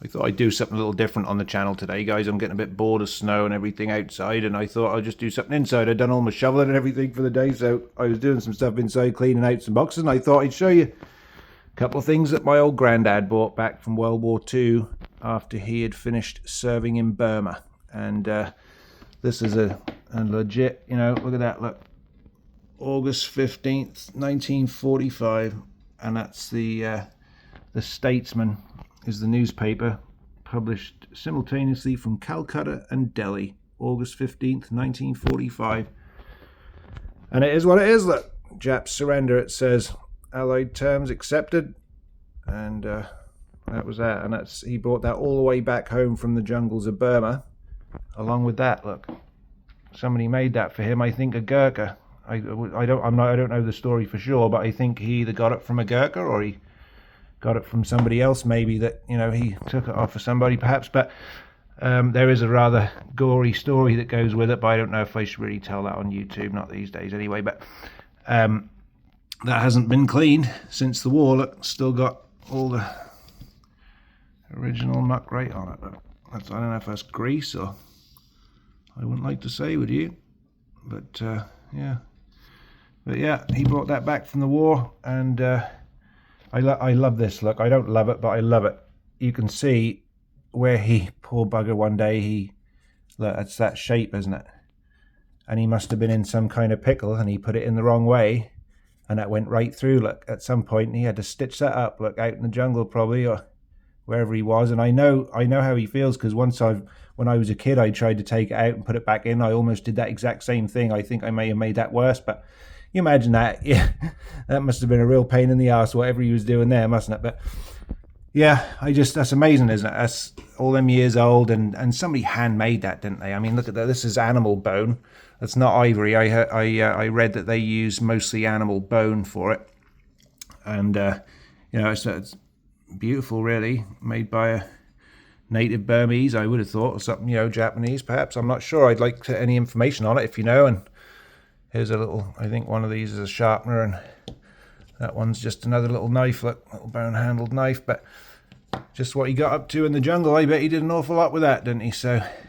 I thought I'd do something a little different on the channel today, guys. I'm getting a bit bored of snow and everything outside, and I thought I'd just do something inside. I'd done all my shoveling and everything for the day, so I was doing some stuff inside, cleaning out some boxes, and I thought I'd show you a couple of things that my old granddad bought back from World War II after he had finished serving in Burma. And this is a legit, you know, look at that, look. August 15th, 1945, and that's the Statesman is the newspaper, published simultaneously from Calcutta and Delhi, August 15th, 1945. And it is what it is, look. Japs surrender, it says. Allied terms accepted. And that was that. And he brought that all the way back home from the jungles of Burma. Along with that, look. Somebody made that for him, I think a Gurkha. I don't know the story for sure, but I think he either got it from a Gurkha or he got it from somebody else, maybe, that, you know, he took it off for somebody perhaps. But there is a rather gory story that goes with it, but I don't know if I should really tell that on YouTube, not these days anyway. But that hasn't been cleaned since the war. Look, still got all the original muck right on it. I don't know if that's grease or, I wouldn't like to say, would you? But yeah. But yeah, he brought that back from the war, and I love this. Look, I don't love it, but I love it. You can see where he, poor bugger, one day look, it's that shape, isn't it? And he must have been in some kind of pickle, and he put it in the wrong way, and that went right through. Look, at some point he had to stitch that up. Look, out in the jungle probably, or wherever he was. And I know how he feels, because when I was a kid, I tried to take it out and put it back in. I almost did that exact same thing. I think I may have made that worse, but you imagine that. Yeah, that must have been a real pain in the ass, whatever he was doing there, mustn't it? But yeah, that's amazing, isn't it? That's all them years old, and somebody handmade that, didn't they? I mean, look at that. This is animal bone. That's not ivory. I read that they use mostly animal bone for it, and you know, it's beautiful, really, made by a native Burmese, I would have thought, or something, you know, Japanese perhaps. I'm not sure. I'd like any information on it if you know. And here's a little, I think one of these is a sharpener, and that one's just another little knife, look, little bone handled knife. But just what he got up to in the jungle, I bet he did an awful lot with that, didn't he? So